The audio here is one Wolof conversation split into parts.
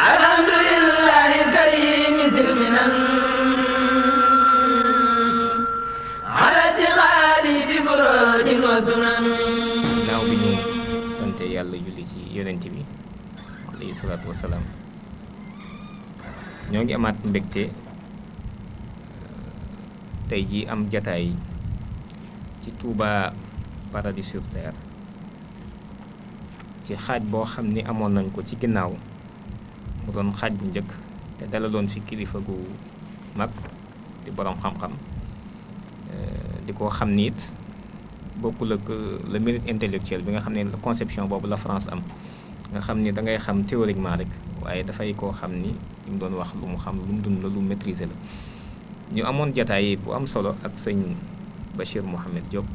alhamdulillahi karim silminan ala siqaali bi furudin wa sunan. naaw bi ñu sante yàlla julli ci yonent bi alayhi salaatu wasalaam ñoo ngi amaat mbégte tey jii am jataay ci Touba Paradis sur Terre ci xaaj boo xam ni amoon nañ ko ci ginnaaw mu doon xaaj bu njëkk te dalaloon fi kilifa gu mag di boroom xam-xam di ko xam ni it bokkul ak le mérite intellectuel bi nga xam ne conception boobu la France am nga xam ni da ngay xam théoriquement rek waaye dafay koo xam ni li mu doon wax lu mu xam lu mu dund la lu maîtriser la. ñu amoon jataay bu am solo ak sëñ Bachir Mouhamed Diop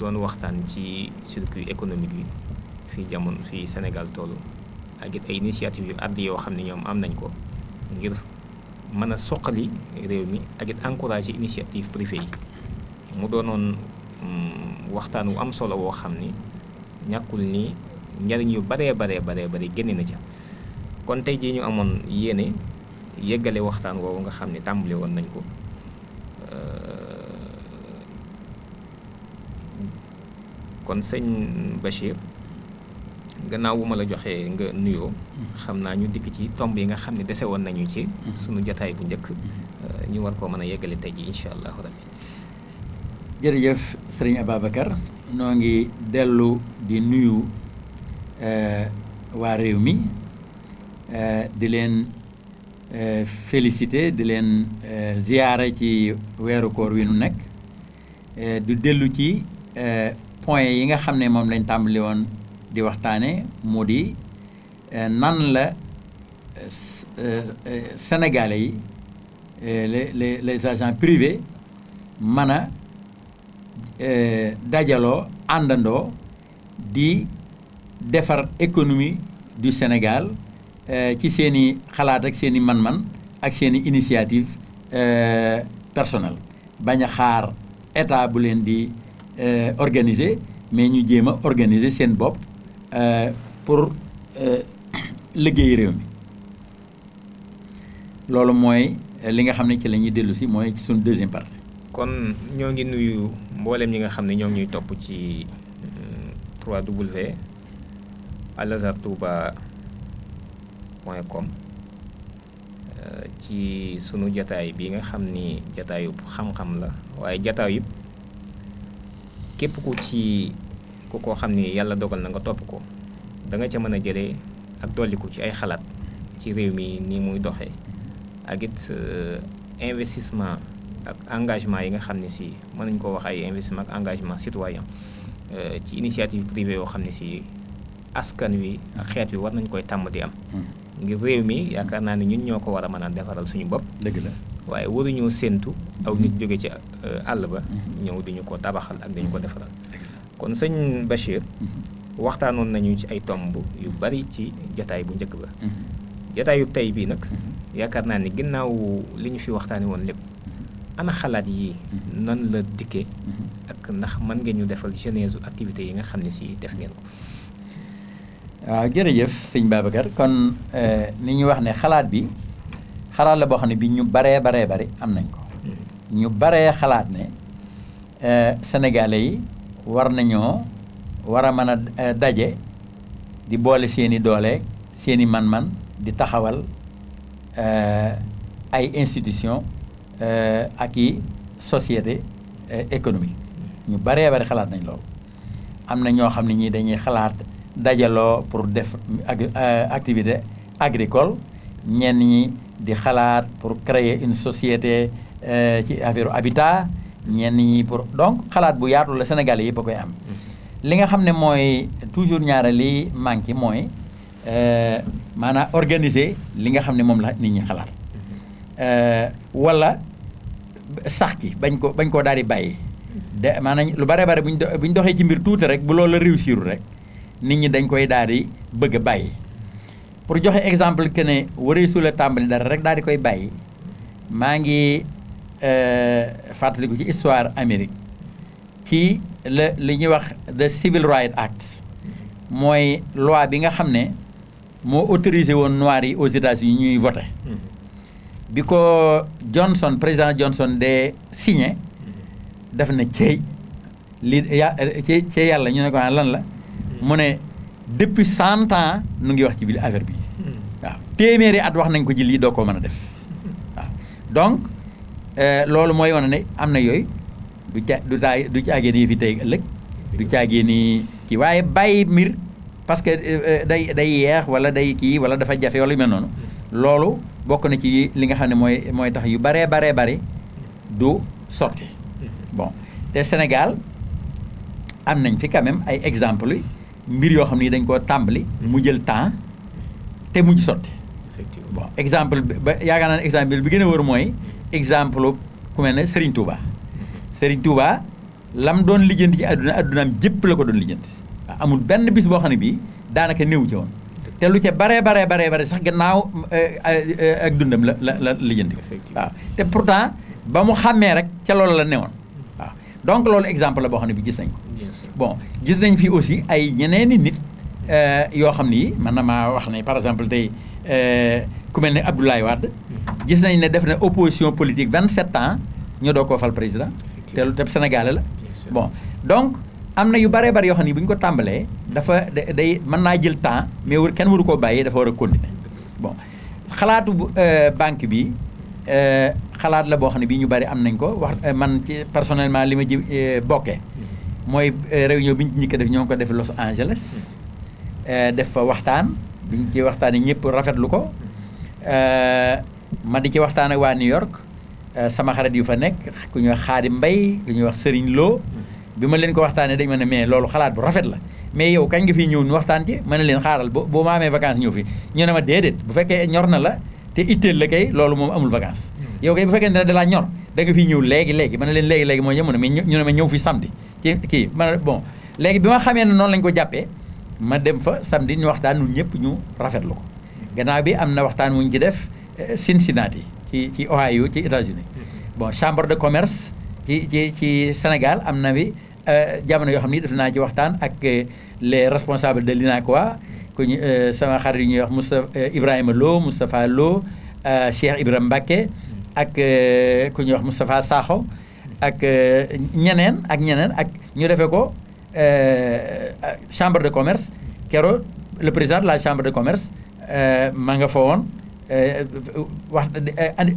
doon waxtaan ci circuit économique bi fii jamono fii Sénégal toll ak it ay initiative yu àdd yoo xam ne ñoom am nañ ko ngir mën a soqali réew mi ak it encourager initiative privée yi mu doonoon waxtaan wu am solo woo xam ni ñàkkul ni njariñ yu baree génne na ca kon tey jii ñu amoon yéene yeggale waxtaan woowu nga xam ne tàmbali woon nañ ko kon sëñ Bachir gannaaw bu ma la joxee nga nuyoo xam naa ñu dikk ci tomb yi nga xam ne dese woon nañu ci sunu jataay bu njëkk ñu war koo mën a yeggale tey ji incha allahu rabbi. jërëjëf sëriñ Ababacar noo ngi dellu di nuyu waa réew mi di leen félicité di leen ziyaara ci weeru koor wi nu nekk du dellu ci point yi nga xam ne moom lañ tàmbali woon di waxtaane mu di nan la sénégalais yi les agents privés mën a dajaloo àndandoo di defar économie du Sénégal ci seen i xalaat ak seen i man-man ak seen i initiative personnelle bañ a xaar état bu leen di organiser mais ñu jéem a organiser seen bopp pour liggéey réew mi loolu mooy li nga xam ne ci la ñuy dellu si mooy ci suñu deuxième partie. kon ñoo ngi nuyu mboolem ñi nga xam ne ñoo ngi ñuy topp ci 3W alazhartouba.com ci sunu jataay bi nga xam ni jataayu xam-xam la waaye jataay yëpp képp ku koo xam ni yàlla dogal na nga topp ko da nga ca mën a jëlee ak dolliku ci ay xalaat ci réew mi ni muy doxee ak it investissement ak engagement yi nga xam ne si mën nañu koo wax ay investissement ak engagement citoyen ci initiative privée yoo xam ne si askan wi ak xeet wi war nañ koy tàmm di am ngir réew mi yaakaar naa ne ñun ñoo ko war a mën a defaral suñu bopp. dëgg la waaye waruñoo séentu aw nit jóge ci àll ba ñëw diñu ko tabaxal ak dañu ko defaral kon sëñ Bachir waxtaanoon nañu ci ay tomb yu bari ci jataay bu njëkk ba jataayu tey bii nag yaakaar naa ni ginnaaw li ñu fi waxtaani woon lépp ana xalaat yi nan la dikkee ak ndax mën ngeen ñu defal genèse activité yi nga xam ne si def ngeen ko. waaw jërëjëf sëñ Babacar kon ni ñu wax ne xalaat bi xalaat la boo xam ne bi ñu baree bari am nañ ko ñu baree xalaat ne sénégalais yi war a mën a daje di boole seeni doole seeni man-man di taxawal ay institution ak i société économique ñu baree bari xalaat nañ loolu am na ñoo xam ne ñii dañuy xalaat dajaloo pour def activité agricole ñenn ñi di xalaat pour créer une société ci affaire habitat ñenn ñi pour donc xalaat bu yaatu la Sénégal yëpp a koy am li nga xam ne mooy toujours ñaare li manqué mooy maanaam organiser li nga xam ne moom la nit ñi xalaat wala sax ci bañ koo daal di bàyyi de maanaam lu bare bu ñu doxee ci mbir tuuti rek bu loolu la réussir rek nit ñi dañ koy daal di bëgg a bàyyi pour joxe exemple que ne waree su la tàmbali dara rek daal di koy bàyyi maa ngi fàttaliku ci histoire Amérique ci li ñuy wax the Civil Rights Act mooy loi bi nga xam ne moo autorisé woon noirs yi aux États-Unis ñuy voté bi ko président Johnson de signé def na cey li ci yàlla ñu ne ko lan la mu ne depuis 100 ans nu ngi wax ci biir affaire bi waaw téeméeri at wax nañ ko ci lii doo ko mën a def waaw donc loolu mooy wane ne am na yooyu du caagee nii fi tey ëllëg du caagee nii kii waaye bàyyi mbir parce que day yeex wala day kii wala dafa jafe wala yu mel noonu loolu bokk na ci li nga xam ne mooy tax yu baree du sotti bon te Sénégal am nañ fi quand même ay exemple yi mbir yoo xam ni dañ koo tàmbali mu jël temps te mujj sotti bon exemple ba yaakaar naa ne exemple bi gën a wër mooy exemple ku mel ne Serigne Touba Serigne Touba lam doon lijjanti ci addunaam jëpp la ko doon lijjanti waaw amul benn bis boo xam ne bii daanaka néew ci woon te lu ca baree sax gannaaw ak dundam la lijjanti ko waaw te pourtant ba mu xàmmee rek ca loolu la newoon waaw donc loolu exemple la boo xam ne bi gis nañ ko bon gis nañ fi aussi ay ñeneeni nit yoo xam ni man na maa wax ne par exemple tey ku mel ne Abdoulaye Wade gis nañ ne def na opposition politique 27 ans ñu doo koo fal président te lu teb Sénégalais la bon donc am na yu bëree bëri yoo xam ne bu ñu ko tàmbalee dafa day mën naa jël temps mais kenn waru koo bàyyee dafa war a continuer bon xalaatu banque bi xalaat la boo xam ne bii ñu bëri am nañ ko wax man ci personnellement li ma ji bokkee mooy réunion bi ñu njëkk def ñoo ngi ko def Los Angeles def fa waxtaan bi ñu ci waxtaanee ñëpp rafetlu ko ma di ci waxtaan ak waa New York sama xarit yu fa nekk ku ñuy wax Xaadim Mbay ku ñuy wax Serigne Lo bi ma leen ko waxtaanee dañ ma ne mais loolu xalaat bu rafet la mais yow kañ nga fiy ñëw ñu waxtaan ci ma ne leen xaaral boo ma amee vacances ñëw fi ñu ne ma déedéet bu fekkee ñor na la te itteel la kay loolu moom amul vacances yow kay bu fekkee ne da laa ñor da nga fiy ñëw léegi ma ne leen léegi mooy ñëw mais ñu ne ma ñëw fi samedi ci kii ma ne bon léegi bi ma xamee ne noonu lañ ko jàppee ma dem fa samedi ñu waxtaan ñun ñëpp ñu rafetlu ko gannaaw bi am na waxtaan wuñ ci def Cincinnati ci Ohio ci États-Unis bon chambre de commerce ci Sénégal am na bi jamono yoo xam ni def naa ci waxtaan ak les responsables de l'INACOA ku ñu sama xarit yu ñuy wax Ibrahima Lo Moustapha Lo Cheikh Ibrahima Mbacké ak ku ñuy wax Moustapha Sakho ak ñeneen ak ñu defee ko chambre de commerce keroog le président de la chambre de commerce ma nga fa woon wax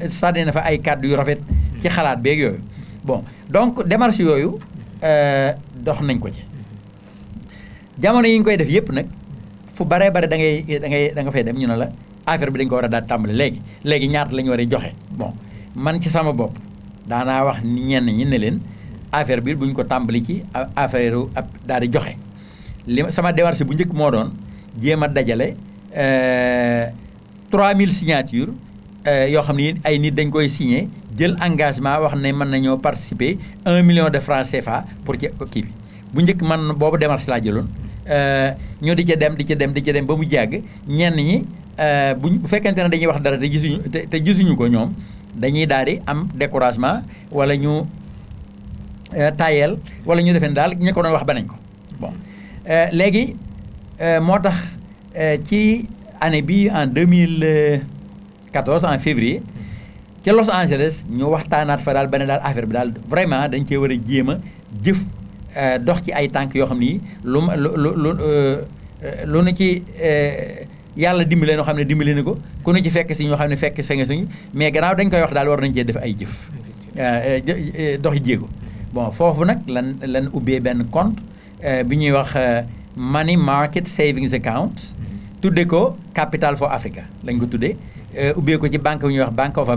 sànni na fa ay kàddu yu rafet ci xalaat beeg yooyu bon donc démarche yooyu dox nañ ko ci jamono yi ñu koy def yëpp nag fu baree bare da nga fay dem ñu ne la affaire bi dañ ko war a daal tàmbali léegi ñaata la ñu war a joxe bon man ci sama bopp daanaa wax ñenn ñi ne leen affaire bi buñ ko tàmbali ci affaire ab daal di joxe sama démarche bu njëkk moo doon jéem a dajale 3000 signatures yoo xam ni ay nit dañ koy signé jël engagement wax ne mën nañoo participer 1 million de francs CFA pour ci kii bi bu njëkk man boobu démarche laa jëloon ñu di ca dem ba mu jàgg ñenn ñi bu fekkente ne dañuy wax dara te gisuñu ko ñoom dañuy daal di am découragement wala ñu tayel wala ñu defee daal ñi ko doon wax ba nañ ko bon léegi moo tax ci année bi en 2014 en février ca Los Angeles ñu waxtaanaat fa daal ba ne daal affaire bi daal vraiment dañ cee war a jéem a jëf dox ci ay tànk yoo xam ni lu nu ci yàlla dimbale noo xam ne dimbale na ko ku nu ci fekk si ñoo xam ne fekk sa nga suñu mais gannaaw dañ koy wax daal war nañ cee def ay jëf doxi jéego bon foofu nag lan ubbee benn compte bi ñuy wax Money Market Savings Account tudde ko Capital for Africa lañ ko tuddee ubbee ko ci banque bu ñuy wax Bank of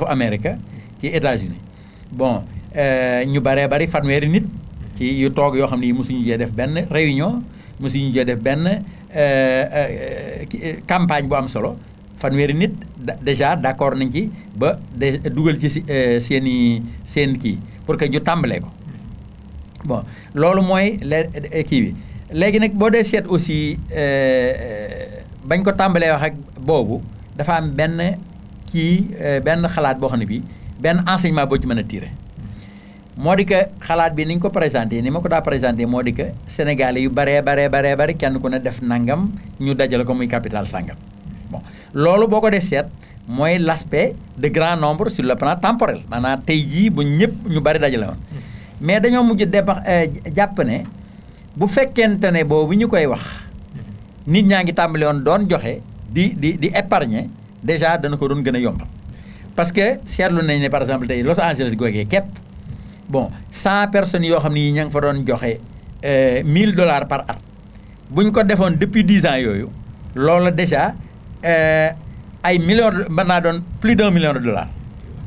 America ci États-Unis bon ñu baree bari fanweeri nit ci yu toog yoo xam ne mosuñu jee def benn réunion mosuñu jee def benn campagne bu am solo fanweeri nit déjà d'accord nañ ci ba dugal ci seen kii pour que ñu tàmbalee ko bon loolu mooy kii bi léegi nag boo dee seet aussi bañ ko tàmbalee wax ak boobu dafa am benn xalaat boo xam ne bii benn enseignement boo ci mën a tirer moo di que xalaat bi ni ñu ko présenté ni ma ko daa présenté moo di que Sénégalais yu baree kenn ku ne def nangam ñu dajale ko muy capital sangam bon loolu boo ko def seet mooy l'aspect de grand nombre sur le plan temporel maanaam tey jii bu ñëpp ñu bari dajale woon mais dañoo mujj jàpp ne bu fekkente ne boobu ñu koy wax nit ñaa ngi tàmbali woon doon joxe di épargner déjà dana ko doon gën a yombal parce que seetlu nañ ne par exemple tey Los Angeles googee képp bon 100 personnes yoo xam ne ña nga fa doon joxe $1000 par at bu ñu ko defoon depuis 10 ans yooyu loolu déjà ay millions mën naa doon plus d'$1 million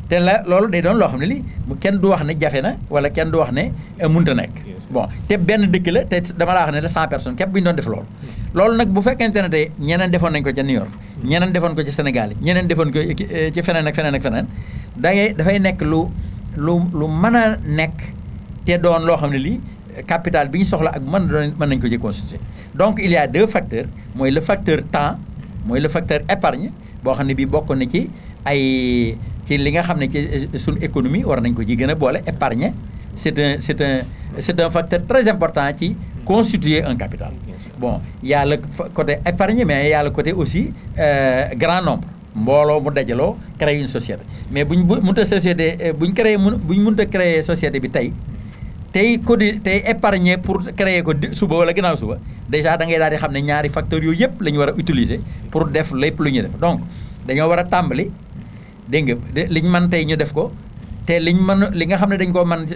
te loolu day doon loo xam ne li kenn du wax ne jafe na wala kenn du wax ne mënta nekk bon te benn dëkk la te dama la wax ne la 100 personnes képp bu ñu doon def loolu nag bu fekkente ne tey ñeneen defoon nañ ko ca New York ñeneen defoon ko ci Sénégal ñeneen defoon ko ci feneen ak feneen dafay nekk lu mën a nekk te doon loo xam ne lii capital bi ñu soxla ak mën nañ ko ci constituer donc il y a 2 facteurs mooy le facteur temps mooy le facteur épargne boo xam ne bii bokk na ci ci li nga xam ne ci suñu économie war nañ ko ci gën a boole épargne c'est un facteur très important ci constituer un capital bon il y a le côté épargne mais il y a le côté aussi grand nombre mbooloo mu dajaloo créer une société mais buñ mënta société buñ mënta créer société bi tey épargner pour créer ko suba wala ginnaaw suba déjà da ngay daal di xam ne ñaari facteurs yooyu yëpp la ñu war a utiliser pour def lépp lu ñuy def donc dañoo war a tàmbali dégg nga liñ mën tey ñu def ko te li nga xam ne dañ ko mën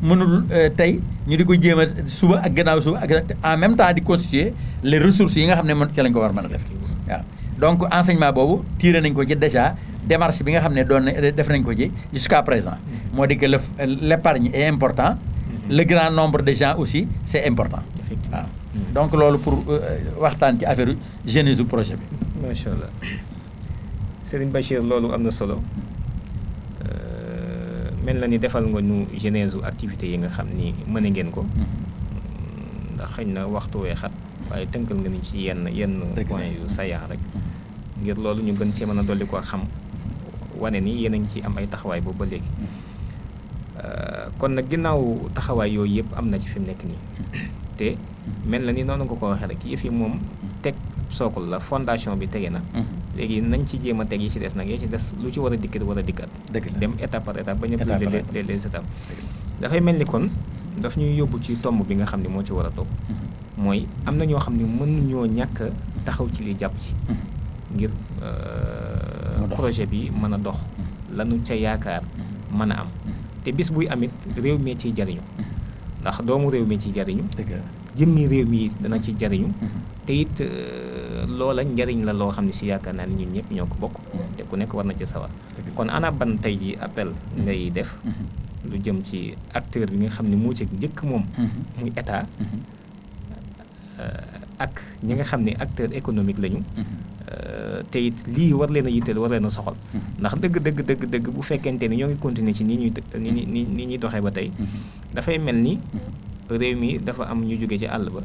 mënul tey ñu di ko jéem a suba ak gannaaw suba ak en même temps di constituer les ressources yi nga xam ne ci lañ ko war a mën a def waaw donc enseignement boobu tiré nañ ko ci déjà démarche bi nga xam ne def nañ ko ci jusqu'à présent moo di que l'épargne est important le grand nombre de gens aussi c'est important waaw donc loolu pour waxtaan ci affaire genèse du projet bi. macha allah Serigne Bachir loolu am na solo mel na ni defal nga ñu genèse activité yi nga xam ni mën ngeen ko ndax xëy na waxtu wee xat waaye tënkal nga ni ci yenn point yu sayaa rek ngir loolu ñu gën see mën a dolli ko xam wane ni yéen a ngi ci am ay taxawaay boobu ba léegi kon nag ginnaaw taxawaay yooyu yëpp am na ci fi mu nekk nii te mel na ni noonu nga ko waxee rek yëf yi moom teg sookul la fondation bi tege na léegi nañ ci jéem a teg yi ci des nag yi ci des lu ci war a dikkat war a dikkat dem étape par étape ba ñëpp les étapes dafay mel ni kon daf ñuy yóbbu ci tomb bi nga xam ne moo ci war a toog mooy am na ñoo xam ne mënuñoo ñàkk taxaw ci li jàpp ci ngir projet bi mën a dox lanu ca yaakaar mën a am te bis buy amit réew mi ciy jariñu ndax doomu réew mi ciy jariñu jëmmi réew mi dana ci jariñu te it loola njariñ la loo xam ne si yaakaar naa ni ñun ñëpp ñoo ko bokk te ku nekk war na ci sawar kon ana ban tey ji appel ngay def lu jëm ci acteur bi nga xam ne moo ci njëkk moom muy état ak ñi nga xam ne acteur économique lañu te it lii war leen a yitteel war leen a soxal ndax dëgg bu fekkente ni ñoo ngi continuer ci nii ñuy doxee ba tey dafay mel ni réew mi dafa am ñu jóge ci àll ba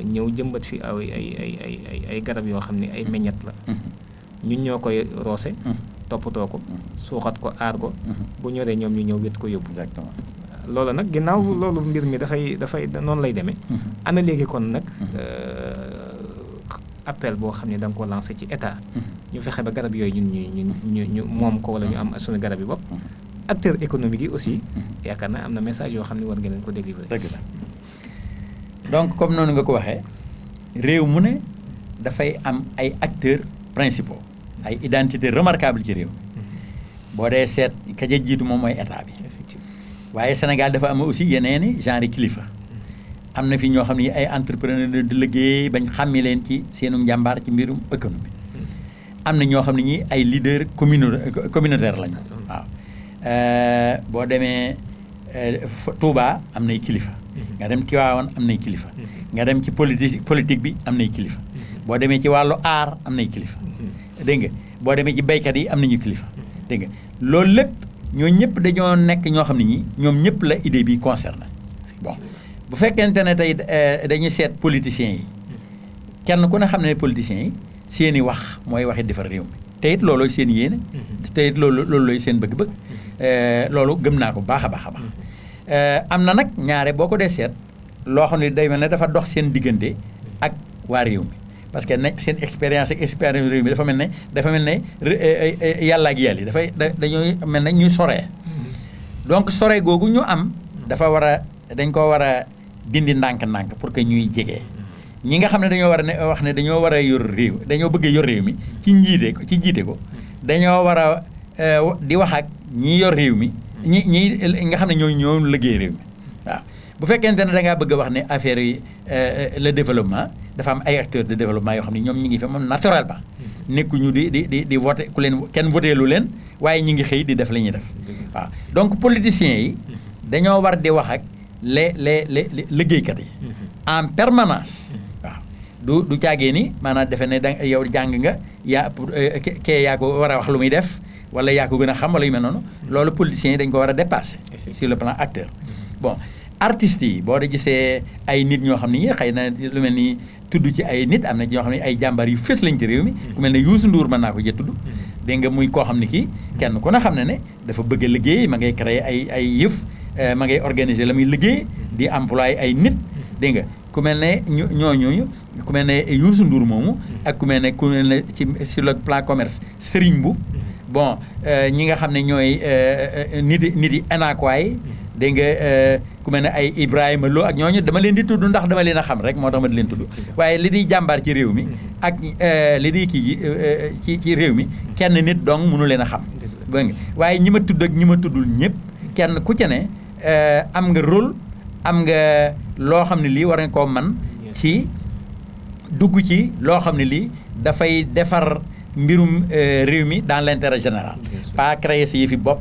ñëw jëmbat fi ay garab yoo xam ne ay meññet la ñun ñoo koy roose toppatoo ko suuxat ko aar ko bu ñoree ñoom ñu ñëw wét ko yóbbu exactement loolu nag ginnaaw loolu mbir mi dafay noonu lay demee ana léegi kon nag appel boo xam ne da nga ko lancé ci état ñu fexe ba garab yooyu ñun ñu moom ko wala ñu am suñu garab yi bopp acteurs économiques yi aussi yaakaar naa am na message yoo xam ne war ngeen ko délivrer. dëgg la donc comme noonu nga ko waxee réew mu ne dafay am ay acteurs principaux ay identités remarquables ci réew mi boo dee seet ka ja jiitu moom mooy état bi waaye Sénégal dafa am aussi yeneeni genre kilifa am na fi ñoo xam ne ay entrepreneur di liggéey bañ xàmmi leen ci seenu njàmbaar ci mbirum économie am na ñoo xam ne ñi ay leader communautaire lañu waaw boo demee Touba am nay kilifa nga dem Tivaouane am nay kilifa nga dem ci politique bi am nay kilifa boo demee ci wàllu aar am nay kilifa dégg nga boo demee ci béykat yi am nañu kilifa dégg nga loolu lépp ñoo ñëpp dañoo nekk ñoo xam ne ñi ñoom ñëpp la idée bi concerné bon bu fekkente ne tey dañuy seet politiciens yi kenn ku ne xam ne politiciens yi seeni wax mooy waxi defar réew mi te it loolooy seen yéene te it loolooy seen bëgg-bëgg loolu gëm naa ko baax a baax a baax. am na nag ñaare boo ko dee seet loo xam ne day mel ne dafa dox seen diggante ak waa réew mi parce que seen expérience ak expérience réew mi dafa mel ne yàlla ak yàlla yi dañuy mel ne ñuy soree donc soree googu ñu am dañ ko war a dindi ndànk-ndànk pour que ñuy jege ñi nga xam ne dañoo war a wax ne dañoo war a yor réew dañoo bëgg yor réew mi ci jiite ko dañoo war a di wax ak ñi yor réew mi ñi nga xam ne ñoo liggéey réew mi waaw bu fekkente ne da ngaa bëgg a wax ne affaire yi le développement dafa am ay acteurs de développement yoo xam ne ñoom ñi ngi fi moom naturellement nekkuñu di voté kenn voté lu leen waaye ñi ngi xëy di def la ñuy def waaw donc politiciens yi dañoo war di wax ak les liggéeykat yi en permanence waaw du caagee ni maanaam defe ne yow jàng nga kee yaa ko war a wax lu muy def wala yaa ko gën a xam wala yu mel noonu loolu politiciens yi dañ ko war a dépasser sur le plan acteur bon artistes yi boo da gisee ay nit ñoo xam ne ñi xëy na lu mel ni tudd ci ay nit am na ñoo xam ne ay jàmbaar yu fës lañ ci réew mi ku mel ne Youssou Ndour mën naa ko jë tudd dégg nga muy koo xam ne kii kenn ku ne xam ne dafa bëgg a liggéey ma ngay créer ay yëf ma ngay organiser la muy liggéey di employé ay nit dégg nga ku mel ne ñooñu ku mel ne Youssou Ndour moomu ak ku mel ne ci sur le plan commerce Serigne Mboup bon ñi nga xam ne ñooy nit yi anakwaay dégg nga ku mel ne ay Ibrahima Lo ak ñooñu dama leen di tudd ndax dama leen a xam rek moo tax ma di leen tudd waaye li di jàmbaar ci réew mi ak li di kii ci réew mi kenn nit dong mënu leen a xam dégg nga waaye ñi ma tudd ak ñi ma tuddul ñëpp kenn ku ca ne am nga rôle am nga loo xam ne lii war nga koo man ci dugg ci loo xam ne lii dafay defar mbirum réew mi dans l'intérêt général pas créer sa yëfi bopp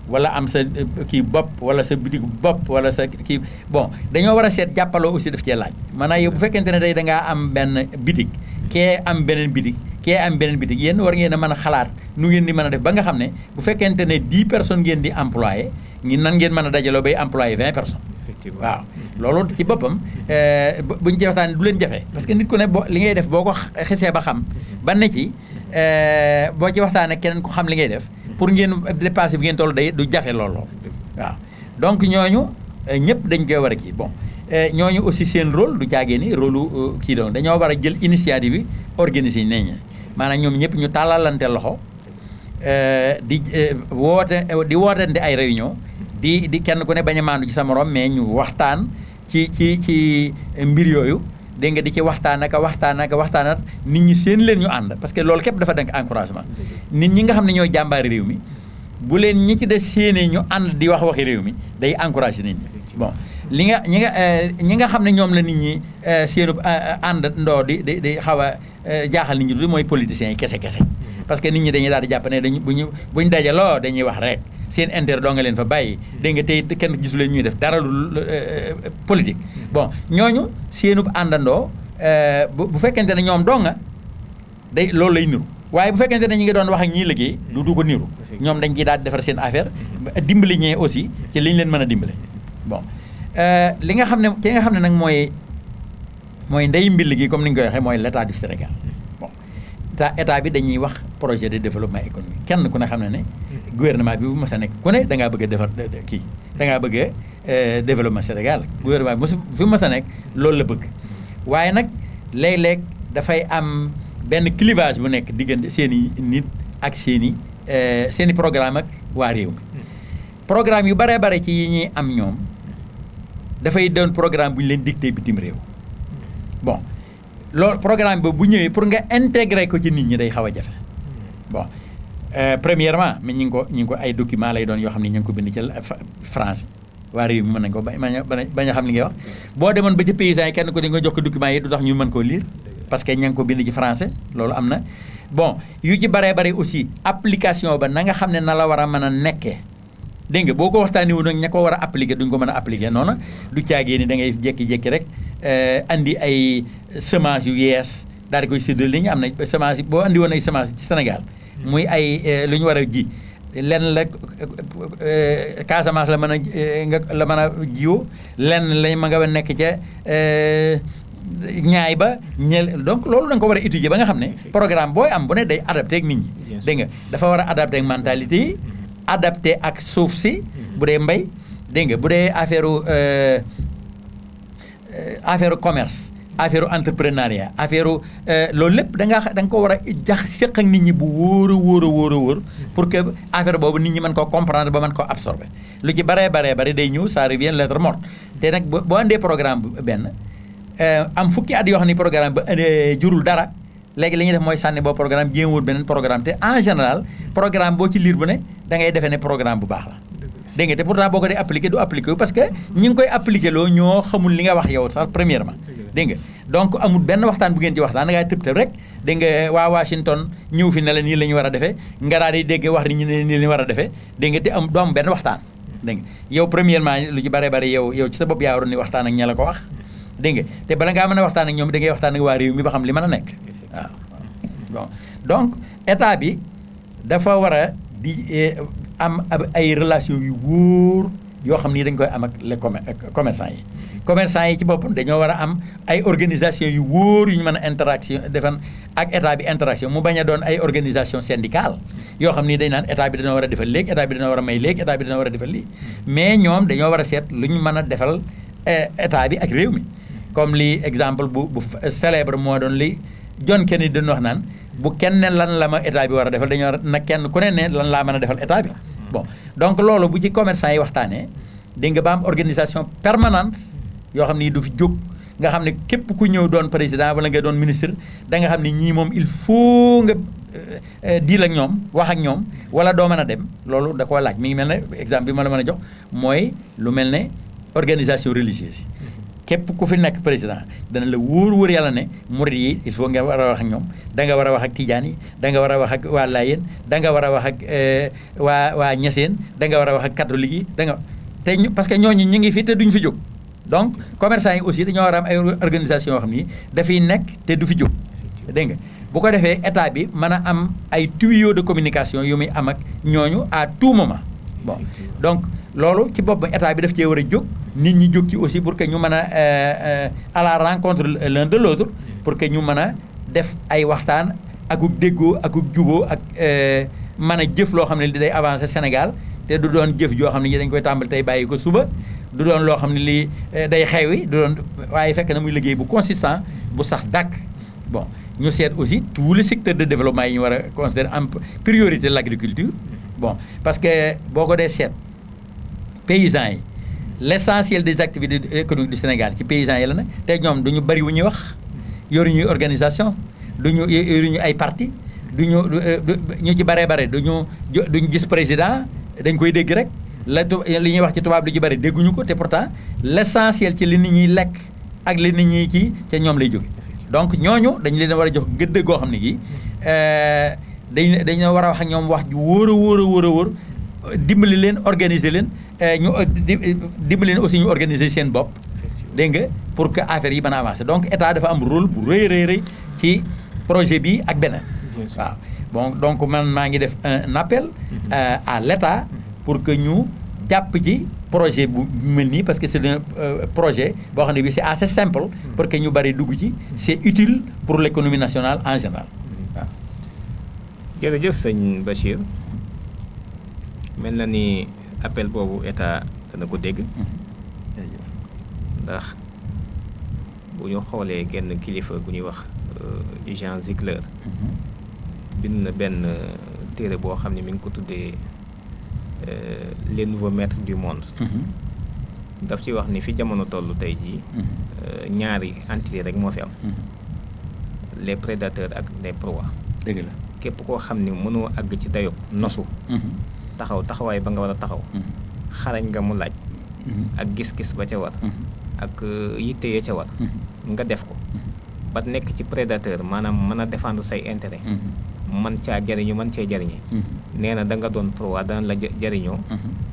wala am sa kii bopp wala sa bitig bopp wala sa kii bon dañoo war a seet jàppaloo aussi daf cee laaj maanaam yow bu fekkente ne day da ngaa am benn bitig kee am beneen bitig yéen war ngeen a mën a xalaat nu ngeen di mën a def ba nga xam ne bu fekkente ne 10 personnes ngeen di employé nan ngeen mën a dajaloo bay employé 20 personnes waaw loolu ci boppam buñ ci waxtaan du leen jafe parce que nit ku ne li ngay def boo ko xesee ba xam ba ne ci boo ci waxtaanee keneen ko xam li ngay def pour ngeen dépassé bi ngeen toll day du jafe looloo waaw donc ñooñu ñëpp dañ koy war a kii bon ñooñu aussi seen rôle du caagee ni rôle kii doon dañoo war a jël initiative bi organiser nañ maanaam ñoom ñëpp ñu tàllalante loxo di wootante ay réunion di kenn ku ne bañ a maandu ci sa morom mais ñu waxtaan ci mbir yooyu dégg nga di ci waxtaanat nit ñi seen leen ñu ànd parce que loolu képp dafa denk encouragement nit ñi nga xam ne ñooy jàmbaari réew mi bu leen ñi ci des séenee ñu ànd di waxi réew mi day encouragé nit ñi bon ñi nga xam ne ñoom la nit ñi seenu ànd ndoo di xaw a jaaxal nit ñi du mooy politiciens yi kese parce que nit ñi dañuy daal di jàpp ne buñ dajaloo dañuy wax rek seen intérêt doo nga leen fa bàyyi dégg nga tey kenn gisu leen ñuy def dara lu politique bon ñooñu seenub àndandoo bu fekkente ne ñoom doo nga day loolu lay niru waaye bu fekkente ne ñi ngi doon wax ak ñii liggéey du ko niru ñoom dañ ciy daal di defar seen affaire dimbali ñee aussi ci li ñu leen mën a dimbale bon ki nga xam ne nag mooy ndey mbill gi comme ni ñu koy waxee mooy l'état du Sénégal bon état bi dañuy wax projet de développement économique kenn ku ne xam ne gouvernement bi bu mës a nekk ku ne da ngaa bëgg a defar kii da ngaa bëgg a développement Sénégal gouvernement bi fi mës a nekk loolu la bëgg waaye nag léeg-léeg dafay am benn clivage bu nekk diggante seen i nit ak seen i programme ak waa réew mi programme yu bare ci yi ñuy am ñoom dafay doon programme bu ñu leen dicté bitim réew bon loolu programme bi bu ñëwee pour nga intégrer ko ci nit ñi day xaw a jafe bon premièrement mais ñi ngi ko ay documents lay doon yoo xam ne ñu ngi ko bind ci français waa réew mi mën nañ ko bañ a xam li ngay wax boo demoon ba ci paysans yi kenn ko di nga jox ko documents yi du tax ñu mën koo lire parce que ña ngi ko bind ci français loolu am na bon yu ci bare aussi application ba na nga xam ne na la war a mën a nekkee dégg nga boo ko waxtaanee wu nag ña ko war a appliquer duñ ko mën a appliquer noonu du caagee ni da ngay jékki-jékki rek andi ay semence yu yees daal di koy séddale li ñu am na semence yi boo andi woon ay semence ci Sénégal muy ay lu ñu war a ji lenn la Casamance la mën a jiwoo lenn lañ ma nga nekk ca ñaay ba donc loolu da nga ko war a étudier ba nga xam ne programme booy am bu ne day adapté ak nit ñi dégg nga dafa war a adapté ak mentalité yi adapté ak suuf si bu dee mbay dégg nga bu dee affaire commerce affaire entrepreneuriat affaire loolu lépp da nga ko war a séq ak nit ñi bu wóor a wóor pour que affaire boobu nit ñi mën koo comprendre ba mën koo absorber lu ci baree day ñëw ça revient lettre morte te nag boo andee programme benn am fukki at yoo xam ne programme ba jurul dara léegi li ñuy def mooy sànni boo programme jéemwul beneen programme te en général programme boo ci lire bu ne da ngay defee ne programme bu baax la dégg nga te pourtant boo ko dee appliqué du appliqué wu parce que ñi ngi koy appliqué loo ñoo xamul li nga wax yow sax premièrement dégg nga donc amul benn waxtaan bu ngeen ci waxtaan da ngay tëb rek dégg nga waa Washington ñëw fi ne la nii la ñu war a defee nga daal di dégg wax ni ñu ne nii la ñu war a defee dégg nga te am doo am benn waxtaan dégg nga yow premièrement lu ci bare yow ci sa bopp yaa waroon ni waxtaan ak ña la ko wax dégg nga te bala ngaa mën a waxtaan ak ñoom da ngay waxtaan ak waa réew mi ba xam li mën a nekk waaw bon donc état bi dafa war a di am ay relation yu wóor yoo xam ni dañ koy am ak les commerçants yi ci boppam dañoo war a am ay organisation yu wóor yu ñu mën a interaction defan ak état bi interaction mu bañ a doon ay organisation syndicale yoo xam ni dañ naan état bi dana war a defal léegi état bi dana war a may léegi état bi dana war a defal lii mais ñoom dañoo war a seet lu ñu mën a defal état bi ak réew mi comme li exemple bu célèbre moo doon li John Kennedy doon wax naan bu kenn ne lan la ma état bi war a defal dañoo war nag kenn ku ne lan laa mën a defal état bi bon donc loolu bu ci commerçant yi waxtaanee dégg nga ba am organisation permanente yoo xam ni du fi jóg nga xam ne képp ku ñëw doon président wala nga doon ministre da nga xam ne ñii moom il faut nga diil ak ñoom wax ak ñoom wala doo mën a dem loolu da koo laaj mi ngi mel ne exemple bi ma la mën a jox mooy lu mel ne organisation religieuse yi képp ku fi nekk président dana la wóor yàlla ne murid yi il faut nga war a wax ak ñoom da nga war a wax ak tijaan yi da nga war a wax ak waa Laayeen da nga war a wax ak waa Ñaseen da nga war a wax ak catholique yi da nga te parce que ñooñu ñu ngi fi te duñ fi jóg donc commerçant yi aussi dañoo war a am ay organisation yoo xam ni dafay nekk te du fi jóg dégg nga bu ko defee état bi mën a am ay tuyaux de communication yu muy am ak ñooñu à tout moment bon donc loolu ci boppam état bi daf cee war a jóg nit ñi jóg ci aussi pour que ñu mën a à la rencontre l'un de l'autre pour que ñu mën a def ay waxtaan akuk déggoo akuk juboo ak mën a jëf loo xam ne li day avancer Sénégal te du doon jëf joo xam ne dañ koy tàmbali tey bàyyi ko suba du doon loo xam ne lii day xewi du doon waaye fekk na muy liggéey bu consistant bu sax dàkk bon ñu seet aussi tous les secteurs de développement yi ñu war a considérer en priorité l'agriculture bon parce que boo ko dee seet paysans yi l'essentiel des activités économiques du Sénégal ci paysans yi la ne te ñoom duñu bari wu ñuy wax yoruñuy organisation yoruñu ay parti ñu ci bare duñu gis président dañ koy dégg rek li ñuy wax ci tubaab lu ci bari dégguñu ko te pourtant l'essentiel ci li nit ñiy lekk ak li nit ñi kii ca ñoom lay jóge donc ñooñu dañ leen war a jox gëdd goo xam ne gi dañoo war a wax ak ñoom wax ju wóor dimbali leen organiser leen ñu dimbali leen aussi ñu organiser seen bopp dégg nga pour que affaire yi mën a avancer donc état dafa am rôle bu rëy ci projet bi ak beneen waaw bon donc man maa ngi def un appel à l'état pour que ñu jàpp ci projet bu mel nii parce que c'est un projet boo xam ne bi c'est assez simple pour que ñu bari dugg ci c'est utile pour l'économie nationale en général waaw jërëjëf sëñ Bachir mel na ni appel boobu état dana ko dégg ndax bu ñu xoolee genn kilifa gu ñuy wax Jean Ziegler bind na benn téere boo xam ne mi ngi ko tuddee les nouveaux maîtres du monde daf ci wax ni fi jamono toll tey jii ñaari entité rek moo fi am les prédateurs ak les proies dëgg la képp koo xam ni mënoo àgg ci dayob nosu taxawaay ba nga war a taxaw xarañ nga mu laaj ak gis-gis ba ca war ak yitte ya ca war nga def ko ba nekk ci prédateur maanaam mën a défendre say intérêt man caa jariñu man cee jariñe nee na da nga doon proie dana la jariñoo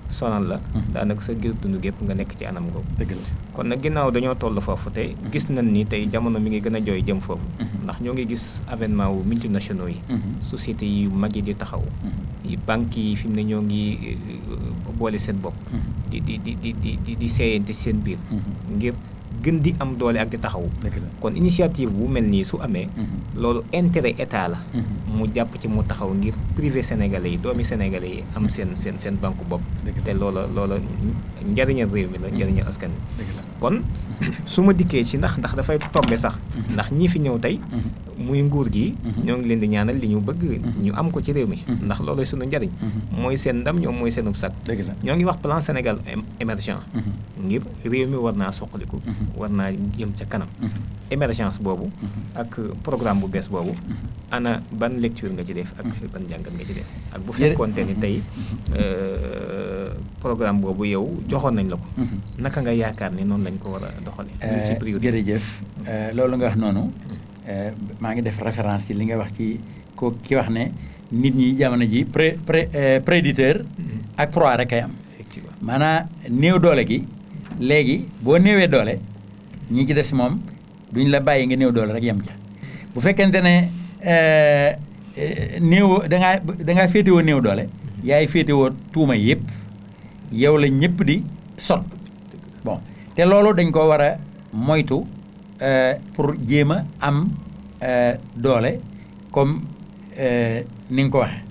sonal la daanaka sa gir dund gépp nga nekk ci anam googu dëgg la kon nag ginnaaw dañoo toll foofu te gis nañ ni tey jamono mi ngi gën a jooy jëm foofu ndax ñoo ngi gis avènement wu multinationaux yi sociétés yi mag yi di taxaw yi banques yi fi mu ne ñoo ngi boole seen bopp di seeyante seen biir ngir gën di am doole ak di taxawu. dëgg la. kon initiative bu mel nii su amee. loolu intérêt état la. mu jàpp ci mu taxaw ngir privé sénégalais yi doomi sénégalais yi am seen banque bopp. te loola njariñal réew mi la njariñal askan wi. kon su ma dikkee ci ndax dafay tombe sax. ndax ñi fi ñëw tey. muy nguur gi. ñoo ngi leen di ñaanal li ñu bëgg. ñu am ko ci réew mi. ndax loolu sunu njariñ. mooy seen ndam ñoom mooy seenub sag. ñoo ngi wax plan Sénégal émergent. ngir réew mi war naa soqaliku. war naa jëm ca kanam. émergence boobu. ak programme bu bees boobu. ana ban lecture nga ci def ak ban jàngat nga ci def. ak bu fekkoonte ni tey programme boobu yow joxoon nañ la ko. naka nga yaakaar ni noonu lañ ko war a doxalee. ci priorité jërëjëf loolu nga wax noonu. maa ngi def référence ci li nga wax ci ko ki wax ne nit ñi jamono ji prédateur ak proie rek kay am. effectivement maanaam néew doole gi léegi boo néewee doole ñi ci des moom duñ la bàyyi nga néew doole rek yem ca bu fekkente ne néew dangaa féetewoo néew doole yaay féetewoo tuuma yëpp yow la ñëpp di sot bon te loolu dañ ko war a moytu pour jéem a am doole comme ni nga ko waxee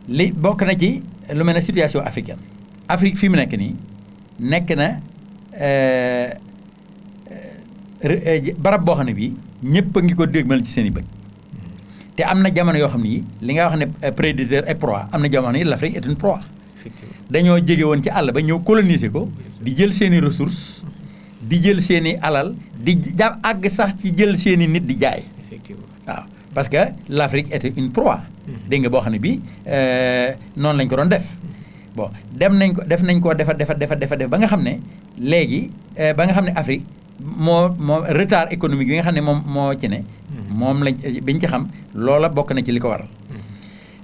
li bokk na ci lu mel ne situation africaine Afrique fi mu nekk nii nekk na barab boo xam ne bii ñëpp a ngi ko dégmal ci seen i bët te am na jamono yoo xam ne li nga wax ne prédateur et proie am na jamono yi l'Afrique est une proie dañoo jege woon ci àll ba ñëw coloniser ko di jël seen i ressources di jël seen i alal di àgg sax ci jël seen i nit di jaay. effectivement waaw parce que l'Afrique était une proie. dégg nga boo xam ne bii noonu lañ ko doon def bon def nañ ko defar ba nga xam ne léegi ba nga xam ne Afrique moo retard économique bi nga xam ne moom moo ci ne. moom lañ biñ ci xam loola bokk na ci li ko waral.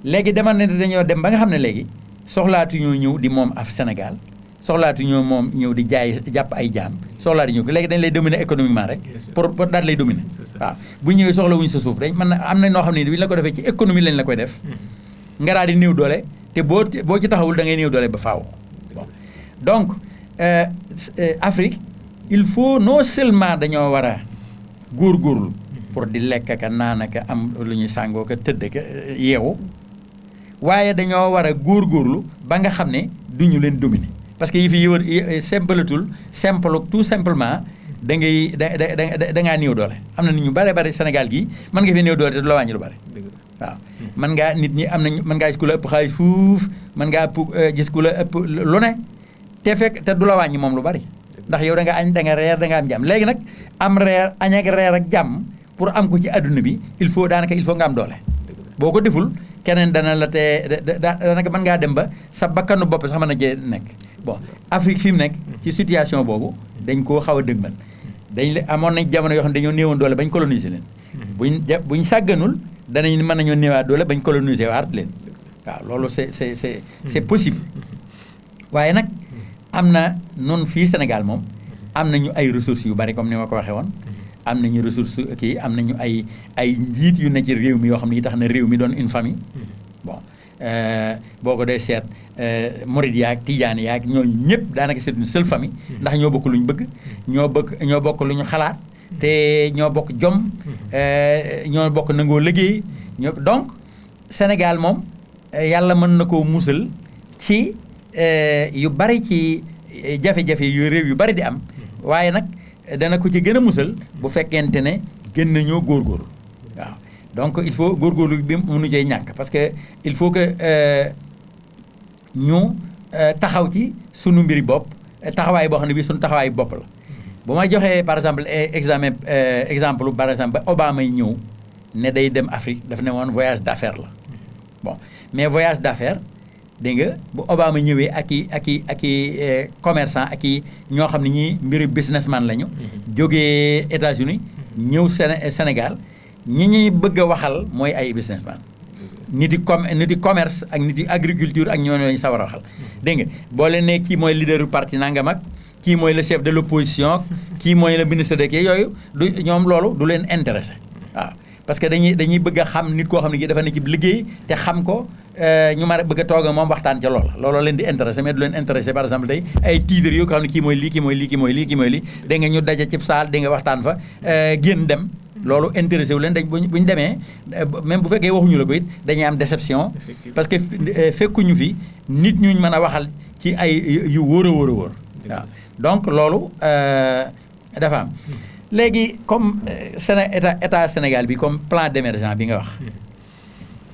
léegi demal ne dañoo dem ba nga xam ne léegi soxlaatu ñoo ñëw di moom af Sénégal. soxlaatu ñoo moom ñëw di jaay jàpp ay jaam soxlaatu ñëw ko léegi dañ lay dominer économiquement rek pour daal lay dominer waaw bu ñëwee soxla wuñ sa suuf dañ mën na am na noo xam ne bi ñu la ko defee ci économie lañ la koy def nga daal di néew doole te boo ci taxawul da ngay néew doole ba faaw bon donc Afrique il faut non seulement dañoo war a góorgóorlu pour di lekk ka naan ka am lu ñuy sàngoo ka tëdd ka yeewu waaye dañoo war a góorgóorlu ba nga xam ne du ñu leen dominer parce que yi fi simple tout simplement da ngay da ngaa néew doole am na nit ñu bare bare Sénégal gii mën nga fi néew doole te du la wàññi lu bare waaw mën ngaa nit ñi am nañ mën ngaa gis ku la ëpp xaalis fuuf mën ngaa gis ku la ëpp lu ne te fekk te du la wàññi moom lu bari ndax yow da nga añ da nga reer da nga am jàmm léegi nag am reer añ ak reer ak jàmm pour am ko ci adduna bi il faut nga am doole boo ko deful keneen dana la te daanaka mën ngaa dem ba sa bakkanu bopp sax mën na cee nekk bon Afrique fi mu nekk ci situation boobu dañ koo xaw a dëgmal amoon nañ jamono yoo xam ne dañoo néewoon doole bañ coloniser leen buñ sàgganul danañ mën nañoo néewaat doole bañ coloniser waat leen waaw loolu c'est possible waaye nag am na noonu fii Sénégal moom am nañu ay ressources yu bari comme ni ma ko waxee woon am nañu ressources am nañu ay njiit yu ne ci réew mi yoo xam ne yi tax na réew mi doon une famille bon boo ko dee seet Mouride yaag Tidiane yaag ñooñu ñëpp daanaka c'est une seule famille ndax ñoo bokk lu ñu bëgg ñoo bokk lu ñu xalaat te ñoo bokk jom ñoo bokk nangoo liggéey donc Sénégal moom yàlla mën na koo musal ci yu bari ci jafe-jafe yu réew yu bari di am waaye nag dana ko ci gën a musal bu fekkente ne gën nañoo góorgóorlu waaw donc il faut góorgóorlu bi mënu cee ñàkk parce que il faut que ñu taxaw ci sunu mbiri bopp taxawaay boo xam ne bii sunu taxawaay bopp la bu ma joxee par exemple exemple par exemple ba Obama yi ñëw ne day dem Afrique daf ne woon voyage d'affaires la bon mais voyage d'affaires dégg nga bu Obama ñëwee ak i commerçant ak i ñoo xam ne ñii mbiru businessman lañu. jógee États-Unis ñëw Sénégal ñi bëgg a waxal mooy ay businessman nit di commerce ak nit di agriculture ak ñoo lañu sawar a waxal. dégg nga boo leen ne kii mooy leader du parti nangam ak kii mooy le chef de l'opposition kii mooy le ministre de kii yooyu du ñoom loolu du leen intéressé waaw parce que dañuy bëgg a xam nit koo xam ne dafa ne ci liggéey te xam ko ñu mën a bëgg a toog ak moom waxtaan ca looloo leen di intéressé mais du leen intéressé par exemple tey ay titres yoo xam ne kii mooy lii kii mooy lii kii mooy lii kii mooy lii da nga ñu daje cib saal da nga waxtaan fa génn dem loolu intéressé wu leen dañ bu ñu demee même bu fekkee waxuñu la ko it dañuy am déception parce que fekkuñu fi nit ñuñ mën a waxal ci ay yu wóor a wóor a wóor waaw donc loolu dafa am léegi comme état Sénégal bi comme plan d'émergence bi nga wax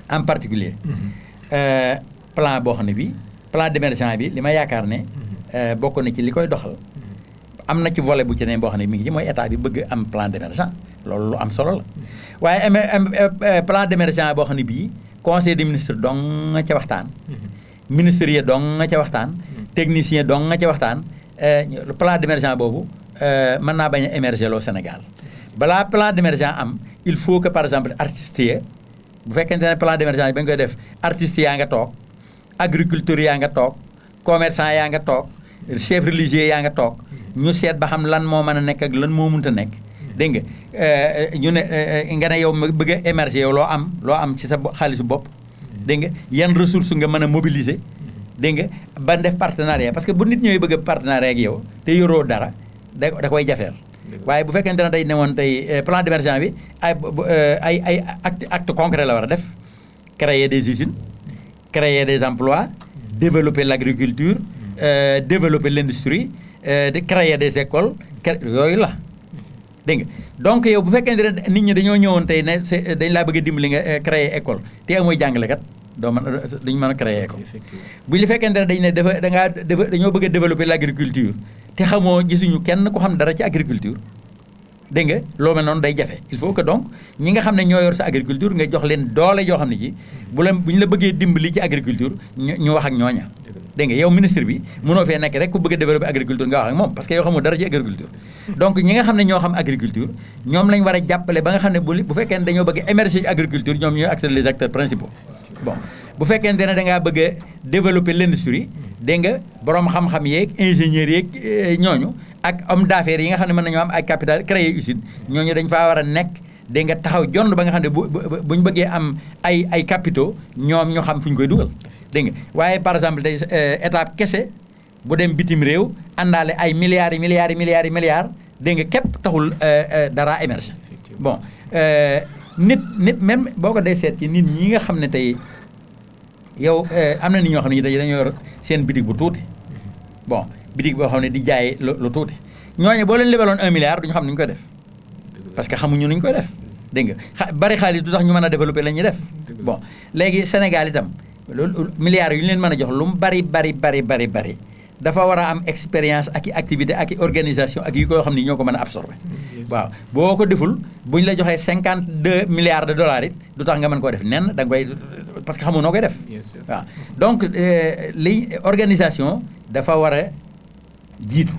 en particulier plan boo xam ne bi plan d'émergence bi li ma yaakaar ne bokk na ci li koy doxal am na ci volet bu ci ne boo xam ne mi ngi ci mooy état bi bëgg am plan d'émergence loolu lu am solo la waaye plan d'émergence boo xam ne bii conseil des ministres dong nga ca waxtaan ministres yi dong nga ca waxtaan technicien dong nga ca waxtaan plan d'émergence boobu mën naa bañ a émerger loo Sénégal balaa plan d'émergence am il faut que par exemple artistes yi bu fekkente ne plan d'émergence ba nga koy def artistes yaa nga toog agriculteurs yaa nga toog commerçant yaa nga toog chef religieux yaa nga toog ñu seet ba xam lan moo mën a nekk ak lan moo mënta nekk dégg nga ñu ne nga ne yow bëgg a émerger yow loo am ci sa xaalisu bopp dégg nga yan ressources nga mën a mobiliser dégg nga ba def partenariat parce que bu nit ñooy bëgg a partenariat ak yow te yoroo dara da koy jafeel waaye bu fekkente ne tey ne woon tey plan d'émergence bi ay acte concret la war a def créer des usines créer des emplois développer l'agriculture développer l'industrie de créer des écoles yooyu la dégg nga donc yow bu fekkente ne nit ñi dañoo ñëwoon tey ne dañ laa bëgg a dimbali nga créer école te amuy jàngalekat duñu mën a créer école bu ñu fekkente ne dañ ne dañoo bëgg a développer l'agriculture te xamoo gisuñu kenn ku xam dara ci agriculture dégg nga loo mel noonu day jafe il faut que donc ñi nga xam ne ñoo yor sa agriculture nga jox leen doole joo xam ne ci bu ñu la bëggee dimbali ci agriculture ñu wax ak ñooña dégg nga yow ministre bi mënoo fee nekk rek ku bëgg a développer agriculture nga wax ak moom parce que yow xamoo dara ci agriculture donc ñi nga xam ne ñoo xam agriculture ñoom lañ war a jàppale ba nga xam ne bu fekkee ne dañoo bëgg a émerger ci agriculture ñoom ñooy acteurs les acteurs principaux bon bu fekkente ne da ngaa bëgg a développer l'industrie dégg nga borom xam-xam yeeg ingénieurs yeeg ñooñu ak homme d'affaires yi nga xam ne mën nañoo am ay capital créer usine ñooñu dañ faa war a nekk dégg nga taxaw jond ba nga xam ne buñ bëggee am ay capitaux ñoom ñu xam fu ñu koy dugal dégg nga waaye par exemple tey étape kese bu dem bitim réew àndaale ay milliards yi milliards dégg nga képp taxul dara émerger bon nit même boo ko dee seet ci nit ñi nga xam ne tey yow am na nit ñoo xam ne dañoo yor seen bitig bu tuuti bon bitig boo xam ne di jaay lu tuuti ñooñu boo leen lebaloon 1 milliard duñu xam ni ñu koy def parce que xamuñu ni ñu koy def dégg nga bari xaalis du tax ñu mën a développer la ñuy def bon léegi Sénégal itam loolu milliards yu ñu leen mën a jox lu mu bari dafa war a am expérience ak i activité ak i organisation ak yu ko xam ni ñoo ko mën a absorber waaw boo ko deful bu ñu la joxee 52 milliards de dollars it du tax nga mën koo def nen da nga koy parce que xamu noo koy def waaw donc li organisation dafa war a jiitu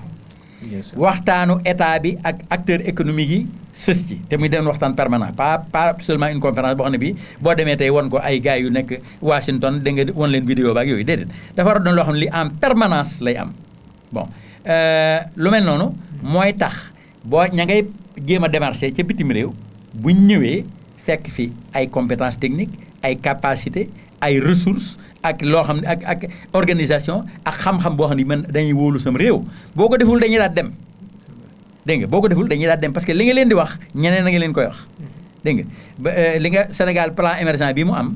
waxtaanu état bi ak acteurs économiques yi sës ci te muy den waxtaan permanent pas seulement une conférence boo xam ne bii boo demee tey won ko ay gars yu nekk Washington da nga won leen vidéo ba ak yooyu déedéet dafa war a doon loo xam ne li en permanence lay am bon lu mel noonu mooy tax boo ña ngay jéem a démarcher ca bitim réew buñ ñëwee fekk fi ay compétences techniques ay capacités ay ressources ak loo xam ne ak organisation ak xam-xam boo xam ne man dañuy wóolu sam réew boo ko deful dañuy daal dem dégg nga boo ko deful dañuy daal dem parce que li nga leen di wax ñeneen a nga leen koy wax dégg nga ba li nga Sénégal plan émergent bi mu am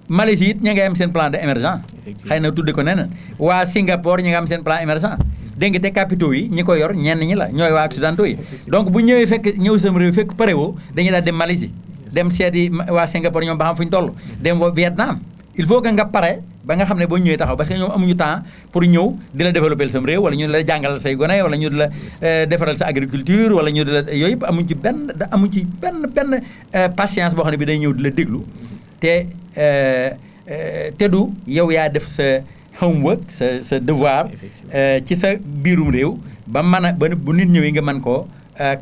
Malaisie it ña ngay am seen plan de émergent xëy na tudde ko neneen waa Singapour ñi nga am seen plan émergent dégg nga te capitaux yi ñi ko yor ñenn ñi la ñooy waa occidentaux yi donc bu ñëwee ñëw sam réew fekk pare woo dañuy daal dem Malaisie dem seeti waa Singapour ñoom ba xam fu ñu toll dem ba Vietnam il faut que nga pare ba nga xam ne boo ñëwee taxaw parce que ñoom amuñu temps pour ñëw di la développer sam réew wala ñu di la jàngal say gone wala ñu di la defaral sa agriculture wala ñu di la yooyu yëpp amuñ ci benn patience boo xam ne bi day ñëw di la déglu te du yow yaa def sa homework sa devoir ci sa biirum réew ba mën a ba bu nit ñëwee nga mën koo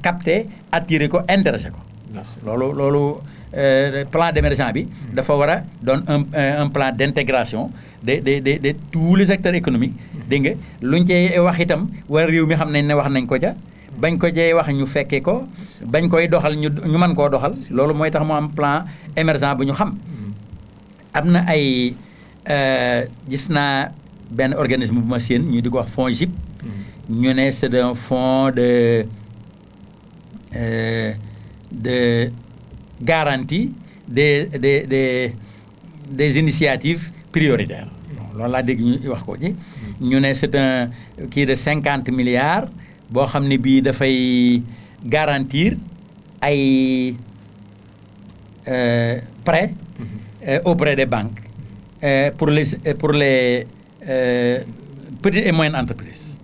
capter attirer ko intéresser ko loolu plan d'émergence bi dafa war a doon un plan d'intégration de tous les secteurs économiques dégg nga luñ cey wax itam war réew mi xam nañ ne wax nañ ko ca bañ ko cey wax ñu fekkee ko bañ koy doxal ñu mën koo doxal loolu mooy tax mu am plan émergent bu ñu xam am na ay gis naa benn organisme bu ma seen ñu di ko wax FONGIP. ñu ne c'est un fonds de garantie des initiatives prioritaires. loolu laa dégg ñu wax ko ci. ñu ne c'est un kii de 50 milliards boo xam ne bii dafay garantir ay prêts auprès des banques pour les petites et moyennes entreprises.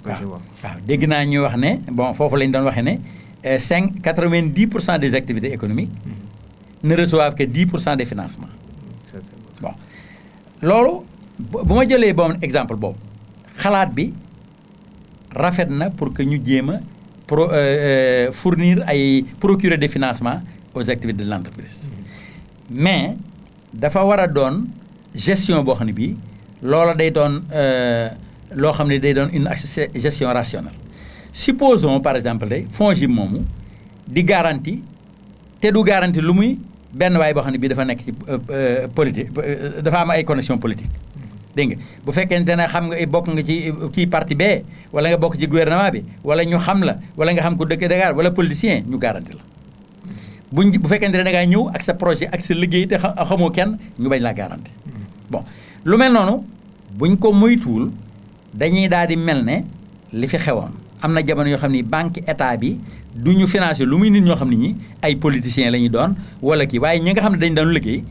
waaw dégg naa ñuy wax ne bon foofu lañ doon waxee ne 90% des activités économiques ne reçoivent que 10% des financements. bon loolu bu ma jëlee bon exemple boobu xalaat bi rafet na pour que ñu jéem a fournir procurer des financements aux activités de l'entreprise. mais dafa war a doon gestion boo xam ne bii loola day doon loo xam ne day doon une gestion rationnelle. supposons par exemple tey FONGIP moomu di garantie te du garantie lu muy benn waay boo xam ne bii dafa nekk ci politique dafa am ay connexion politique. dégg nga bu fekkente ne xam nga bokk nga ci parti B wala nga bokk ci gouvernement bi wala ñu xam la wala nga xam ko dëkk Dakar wala politicien ñu garantie la. bu fekkente ne da ngaa ñëw ak sa projet ak sa liggéey te xamoo kenn ñu bañ laa garantie. bon lu mel noonu buñ ko moytuwul dañuy daal di mel ne li fi xewoon am na jamono yoo xam ni banque état bi du ñu financer lu muy nit ñoo xam ne ñi ay politiciens la ñuy doon wala kii waaye ñi nga xam ne dañ doon liggéey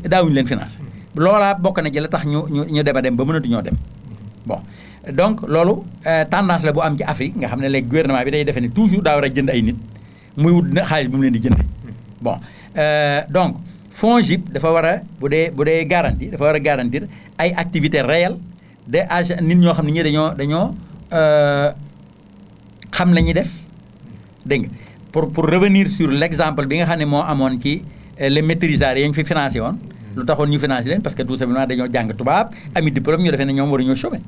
daawuñu leen financer. loolaa bokk na ci la tax ñu dem a dem ba mënatuñoo dem. bon donc loolu tendance la bu am ci Afrique nga xam ne léegi gouvernement bi day defe ne toujours daa war a jënd ay nit muy wut xaalis bu mu leen di jënde. bon donc FONGIP dafa war a bu dee garantie dafa war a garantir ay activités réelles de agents nit ñoo xam ne ñi dañoo xam la ñuy def dégg nga pour revenir sur l'exemple bi nga xam ne moo amoon ci les maîtrisards yi ñu fi financé woon. lu taxoon ñu financé leen parce que tout simplement dañoo jàng tubaab ami diplôme ñu defee ne ñoom waruñoo chômer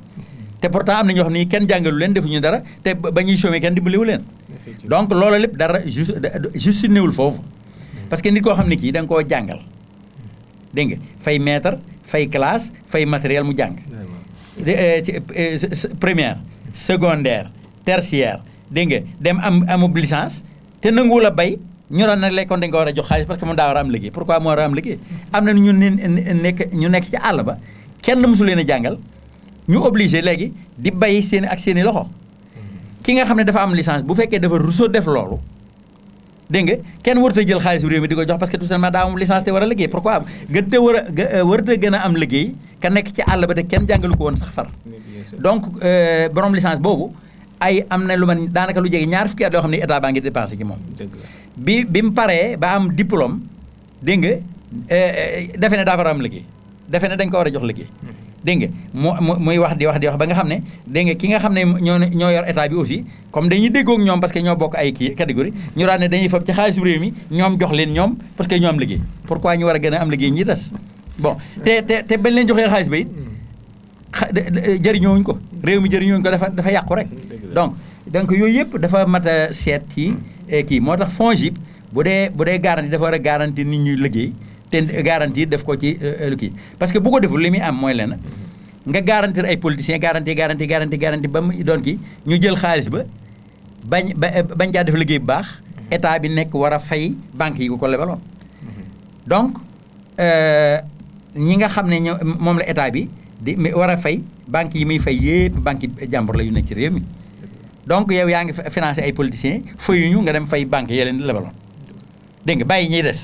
te pourtant am na ñoo xam ne kenn jàngalu leen defuñu dara te ba ñuy chômer kenn dimbaliwu leen. donc loolu lépp dara juste néewul foofu parce que nit koo xam ne kii da nga koo jàngal dégg nga fay maître fay classe fay matériel mu jàng. première secondaire tertiaire dégg nga dem amub licence te nanguwul a bay. ñu doon nag léegi kon dañ ko war a jox xaalis parce que moom daa war a am liggéey pourquoi moo war a am liggéey am na ñu nekk ci àll ba kenn mësu leen a jàngal ñu obligé léegi di bay seen i loxo ki nga xam ne dafa am licence bu fekkee dafa ruso def loolu dégg nga kenn warut a jël xaalis réew mi di ko jox parce que tout simplement daa am licence te war a liggéey pourquoi warut a gën a am liggéey ka nekk ci àll ba te kenn jàngalu ko woon sax far donc borom licence boobu am na lu man daanaka lu jege ñaar fukki at yoo xam ne état baa ngi dépensé ci moom. bi mu paree ba am diplôme dégg nga defe ne daa war a am liggéey defe ne dañ ko war a jox liggéey. dégg nga muy wax di wax ba nga xam ne dégg nga ki nga xam ne ñoo yor état bi aussi comme dañuy déggoog ñoom parce que ñoo bokk ay kii catégorie ñu daan ne dañuy fab ci xaalisu réew mi ñoom jox leen ñoom parce que ñoo am liggéey pourquoi ñu war a gën a am liggéey ñi des bon te bañ leen joxee xaalis ba it jëriñoowuñ ko réew mi jëriñoowuñ ko dafa yàqu rek donc yooyu yëpp dafa mat a seet ci kii moo tax FONGIP bu dee garantie dafa war a garantie nit ñuy liggéey te garantie def ko ci lu kii parce que bu ko deful li muy am mooy lenn nga garantir ay politiciens garantie ba mu doon kii ñu jël xaalis ba bañ caa def liggéey bu baax état bi nekk war a fay banques yi ko lebaloon donc ñi nga xam ne moom la état bi di war a fay banques yi muy fay yépp banques yi jàmbur la yu nekk ci réew mi donc yow yaa ngi financé ay politiciens fayuñu nga dem fay banques yi leen lebaloon dégg nga bàyyi ñuy des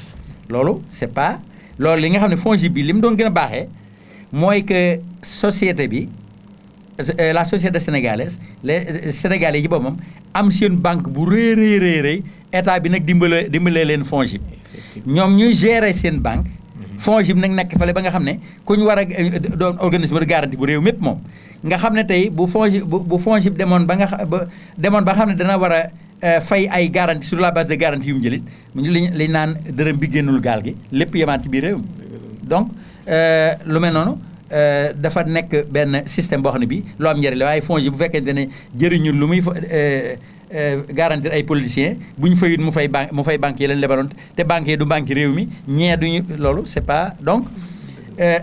loolu c'est pas loolu li nga xam ne FONGIP bi li mu doon gën a baaxee mooy que société bi la société sénégalaise les sénégalais yi boppam am seen banque bu rëy état bi nag dimbalee leen FONGIP ñoom ñuy gérer seen banque FONGIP nag nekk fale ba nga xam ne ku ñu war a doon organisme de garantie bu réew mépp moom nga xam ne tey bu FONGIP demoon ba xam ne dana war a fay ay garantie sur la base de garantie yu mu jëlit li naan dërëm bi génnul gaal gi lépp yemaat ci biir réew mi donc lu mel noonu dafa nekk benn système boo xam ne bii lu am njëriñ la waaye FONGIP bu fekkente ne jëriñul lu muy garantir ay politiciens bu ñu fayut mu fay banques yi leen lebaloon te banques yi du banque réew mi ñee duñu loolu c'est pas donc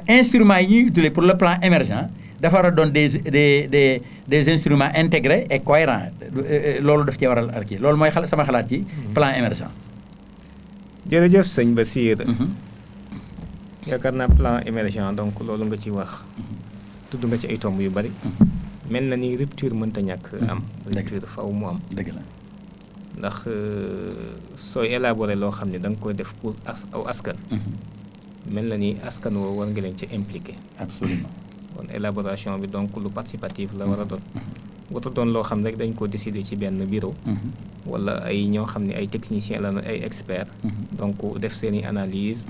instruments yi ñuy utiliser pour le plan émergent dafa war a doon des instruments intégrés et cohérents loolu daf cee waral ar kii loolu mooy sama xalaat ci plan émergent. jërëjëf sëñ Bassir. yaakaar naa plan émergent donc loolu nga ci wax. tudd nga ci ay tomb yu bari. mel na ni rupture mënta ñàkk am. rupture faw mu am. dëgg la ndax sooy élaborer loo xam ne da nga koy def pour aw askan. mel na ni askan woo war nga leen ci impliqué. absolument kon élaboration bi donc lu participatif la war a doon. warut doon loo xam rek dañ ko décider ci benn bureau. wala ay ñoo xam ne ay techniciens la ay experts. donc def seen i analyse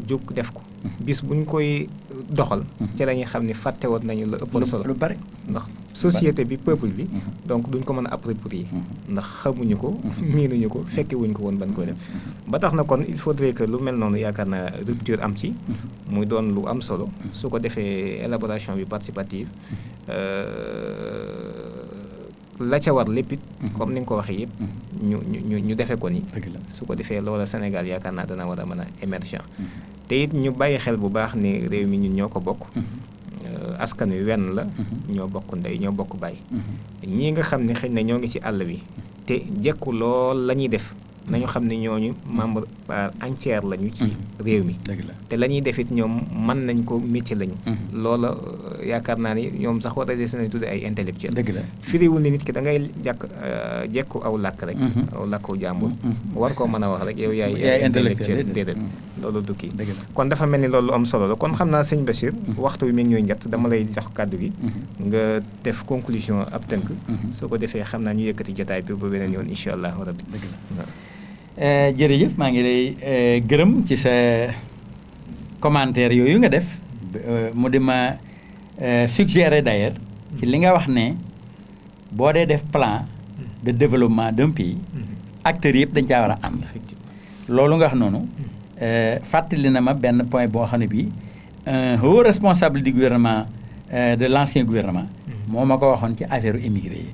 jóg def ko. bis buñ koy doxal. ci la ñuy xam ne fàtte woon nañu la ëppal solo. lu bari ndax société bi peuple bi. donc duñ ko mën a approprier. ndax xamuñu ko. miinuñu ko fekke wuñ ko woon bañ koy def. ba tax na kon il faudrait que lu mel noonu yaakaar naa rupture am ci. muy doon lu am solo. su ko defee élaboration bi participative. la ca war lépp it comme ni nga ko waxee yëpp ñu defee ko ni su ko defee loola Sénégal yaakaar naa dana war a mën a émergent te it ñu bàyyi xel bu baax ni réew mi ñun ñoo ko bokk askan wi wenn la ñoo bokk ndey ñoo bokk baay ñii nga xam ne xëy na ñoo ngi ci àll bi te jekku lool la ñuy def nañu xam ne ñooñu membre part entière lañu ci réew mi te la ñuy def it ñoom mën nañ ko métier lañu loola yaakaar naa ni ñoom sax war a des nañ tudde ay intellectuel firiwul ni nit ki da ngay jekku aw làkk rek aw làkku jàmbur war koo mën a wax rek yow yaay intellectuel déedéet loolu du kii kon dafa mel ni loolu am solo la kon xam naa sëñ Bassir waxtu bi mi ngi ñuy njëtt dama lay jox kàddu gi nga def conclusion ab tënk soo ko defee xam naa ñu yëkkati jotaay bi ba beneen yoon incha allah rabbi jërëjëf maa ngi lay gërëm ci sa commentaire yooyu nga def mu di ma suggérer d'ailleurs ci li nga wax ne boo dee def plan de développement d'un pays acteurs yëpp dañ caa war a ànd loolu nga wax noonu fàttali na ma benn point boo xam ne bii un haut responsable du gouvernement de l'ancien gouvernement moo ma ko waxoon ci affaire immigré yi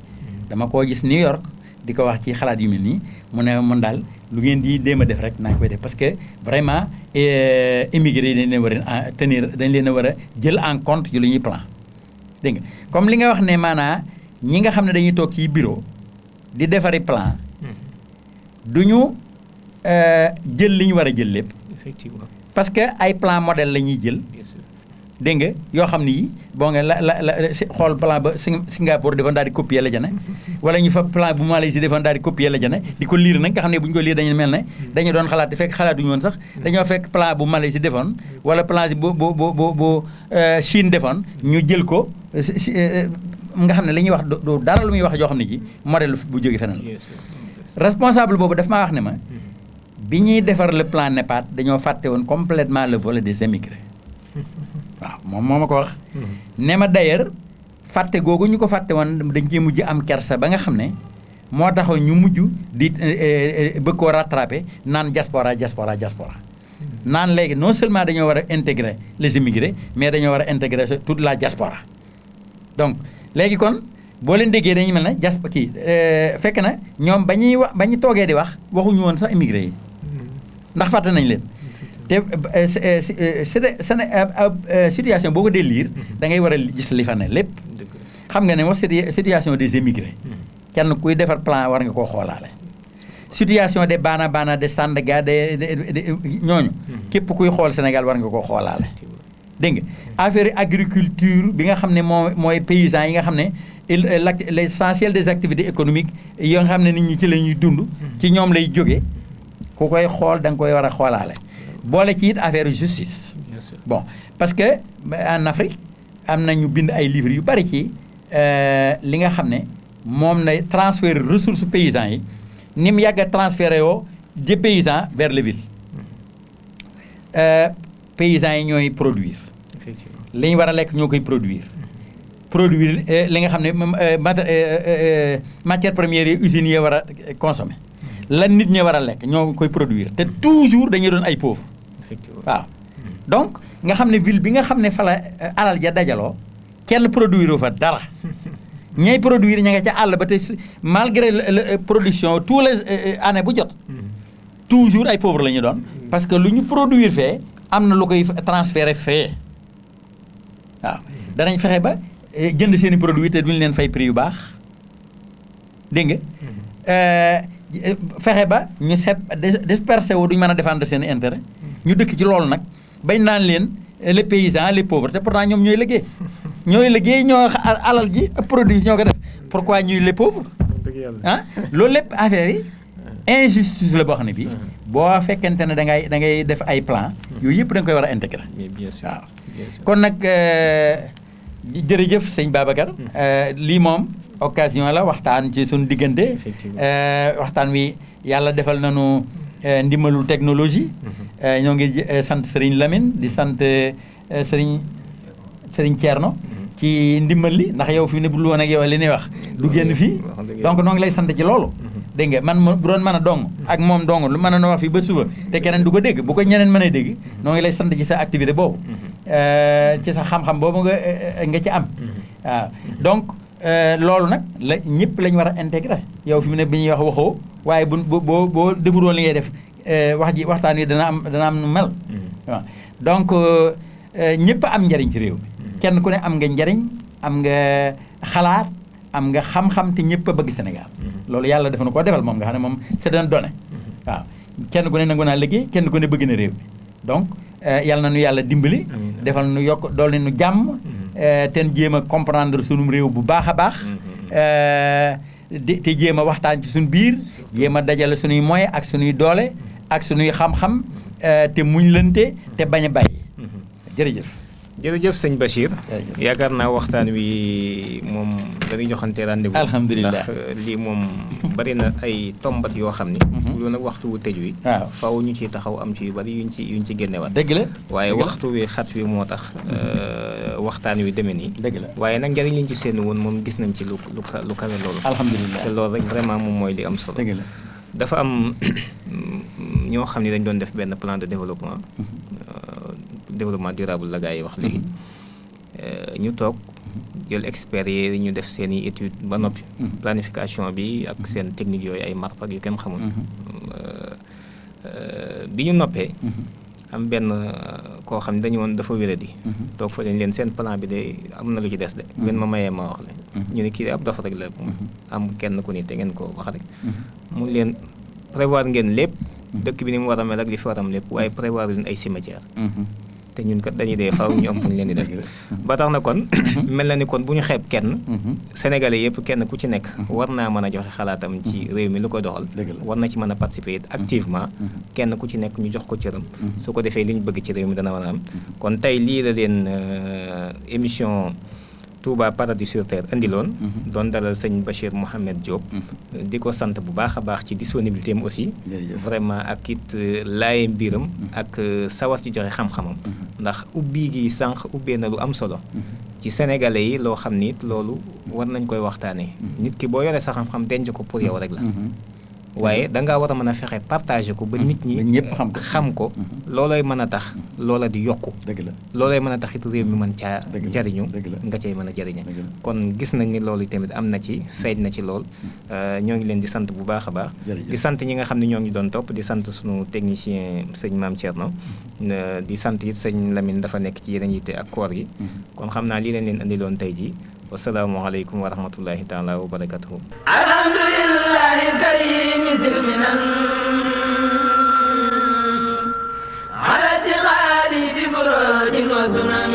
dama koo gis New York di ko wax ci xalaat yu mel nii mu ne man daal lu ngeen di déem a def rek naa koy def parce que vraiment immigré yi dañ leen war a tenir dañ leen a war a jël en compte ci lu ñuy plan dégg nga comme li nga wax ne maanaa ñi nga xam ne dañuy toog ci bureau di defari plan du ñu jël li ñu war a jël lépp effectivement parce que ay plan modèle la ñuy jël dégg nga yoo xam ni bon nga la xool plan ba Singapour defoon daal di copier la jane wala ñu fa plan bu Malaisie defoon daal di copier la jane di ko lire nag nga xam ne bu ñu ko lire dañu mel ne dañu doon xalaat fekk xalaatuñu woon sax dañoo fekk plan bu Malaisie defoon wala plan bu Chine defoon ñu jël ko nga xam ne li ñuy wax du dara lu muy wax joo xam ne ji modèle bu jóge feneen la responsable boobu daf maa wax ne ma bi ñuy defar le plan NEPAD dañoo fàtte woon complètement le volet des émigrés waaw moom moo ma ko wax ne ma d'ailleurs fàtte googu ñu ko fàtte woon dañ cee mujj am kersa ba nga xam ne moo taxoon ñu mujj di bëgg koo rattraper naan diaspora naan léegi non seulement dañoo war a intégrer les immigrés mais dañoo war a intégrer toute la diaspora donc léegi kon boo leen déggee dañuy mel ne fekk na ñoom ba ñu toogee di wax waxuñu woon sax immigré yi ndax fàtte nañ leen te situation boo ko dee lire da ngay war a gis li fa ne lépp xam nga ne moom situation des émigrés kenn kuy defar plan war nga koo xoolaale situation des Bana de Sandaga de ñooñu képp kuy xool Sénégal war nga koo xoolaale dégg nga affaire agriculture bi nga xam ne mooy paysans yi nga xam ne l'essentiel des activités économiques yoo nga xam ne nit ñi ci la ñuy dund ci ñoom lay jóge ku koy xool da nga koy war a xoolaale boole ci it affaire justice bon parce que en Afrique am na ñu bind ay livres yu bari ci li nga xam ne moom na transférer ressources paysans yi ni mu yàgg a transféré yoo des paysans vers les villes paysans yi ñooy produire li ñu war a lekk ñoo koy produire li nga xam ne matière première yi usines yi war a consommer lan nit ñi war a lekk ñoo koy produire te toujours dañuy doon ay pauvres waaw donc nga xam ne ville bi nga xam ne fa la alal ja dajaloo kenn produire fa dara ñay produire ña nga ca àll ba te malgré la production tous les années bu jot toujours ay pauvres la ñu doon parce que lu ñu produire fee am na lu koy transférer fee waaw danañ fexe ba jënd seen i produits te duñ leen fay prix yu baax dégg nga fexe ba ñu dispersé wu duñ mën a défendre seen intérêt ñu dëkk ci loolu nag bañ naan leen les paysans les pauvres te pourtant ñoom ñooy liggéey ñoo alal ji produit ñoo ko def pourquoi ñuy les pauvres ah loolu lépp affaire yi injustice la boo xam ne bii boo fekkente ne da ngay def ay plan yooyu yëpp da nga koy war a intégrer waaw kon nag jërëjëf sëñ Babacar lii moom occasion la waxtaan ci suñu diggante waxtaan wi yàlla defal nañu ndimbalu technologie ñoo ngi sant Serigne Lamine di sant Serigne Thierno ci ndimbal li ndax yow fi ne bu lu woon ak yow li ñuy wax du génn fii donc noo ngi lay sant ci loolu dégg nga man bu doon mën a dong ak moom dong lu mën a wax fii ba suba te keneen du ko dégg bu ko ñeneen mën a dégg noo ngi lay sant ci sa activité boobu ci sa xam-xam boobu nga ci am waaw donc loolu nag la ñëpp lañ war a intégrer yow fi mu ne bi ñuy wax waxoo waaye boo defuroon li ngay def waxtaan wi dana am nu mel waaw donc ñëpp am njariñ ci réew mi kenn ku ne am nga njariñ am nga xalaat am nga xam-xam te ñëpp a bëgg Sénégal loolu yàlla dafa na koo defal moom nga xam ne moom c'est un donné waaw kenn ku ne nangu naa liggéey kenn ku ne bëgg na réew mi donc yàlla na nu yàlla dimbali defal nu yokk doole nu jàmm ten jéem a comprendre sunum réew bu baax a baax te jéem a waxtaan ci suñu biir jéem a dajale suñuy moyens ak suñuy doole ak suñuy xam-xam te muñ lante te bañ a bàyyi jërëjëf sëñ Bachir yaakaar naa waxtaan wi moom dañuy joxante rendez-vous alhamdulilah ndax lii moom bari na ay tombat yoo xam ni loolu nag waxtu wu tëj wi waaw faaw ñu ciy taxaw am ci yu bari yuñ ci génnewaat dëgg la waaye waxtu wi xat wi moo tax waxtaan wi demee nii dëgg la waaye nag njëriñ liñ ci seen woon moom gis nañ ci lu kawe loolu alhamdulilah te loolu rek vraiment moom mooy li am solo dëgg la dafa am ñoo xam ne dañ doon def benn plan de développement durable la gaa yi wax léegi ñu toog jël experts yi ñu def seen i étude ba noppi planification bi ak seen technique yooyu ay marpak yu kenn xamul bi ñu noppee am benn koo xam ne dañu woon dafa wéradi toog fa lañ leen seen plan bi de am na lu ci des de ngeen ma mayee ma wax le ñu ne kii de ab dafa rek la am kenn ku ni te ngeen ko wax rek mun leen prévoir ngeen lépp dëkk bi ni mu war a mel ak li fi war am lépp waaye prévoir leen ay cimetière te ñun kat dañuy dee faaw ñu am fu ñu leen di def ba tax na kon mel na ni kon bu ñu xeeb kenn sénégalais yëpp kenn ku ci nekk war naa mën a joxe xalaatam ci réew mi lu ko doxal war na ci mën a participer activement kenn ku ci nekk ñu jox ko cëram su ko defee li ñu bëgg ci réew mi dana war a am kon tey lii la leen émission Touba Paradis sur Terre indiloon doon dalal sëñ Bachir Mouhamed Diop di ko sant bu baax a baax ci disponibilité am aussi vraiment ak it laaye mbiram ak sawar ci joxe xam-xamam ndax ubbi gi sànq ubbee na lu am solo ci sénégalais yi loo xam ni loolu war nañ koy waxtaanee nit ki boo yoree sa xam-xam denc ko pour yow rek la waaye dangaa war a mën a fexe partager ko ba nit ñi ñëpp xam ko loolay mën a tax loola di yokku dëgg la loolay mën a tax it réew mi mën caa jariñu nga cay mën a jariñe kon gis nañ ni loolu tamit am na ci feeñ na ci lool ñoo ngi leen di sant bu baax a baax di sant ñi nga xam ne ñoo ngi doon topp di sant sunu technicien sëñ Maam Thierno di sant it sëñ Lamine dafa nekk ci yeneen yitte ak koor gi kon xam naa lii leen leen indiloon tey jii wasalaamualeykum wa rahmatullahi taala wa barakatuhu alhamdulillahi karim zilminan ala tighali bi furudin wa sunan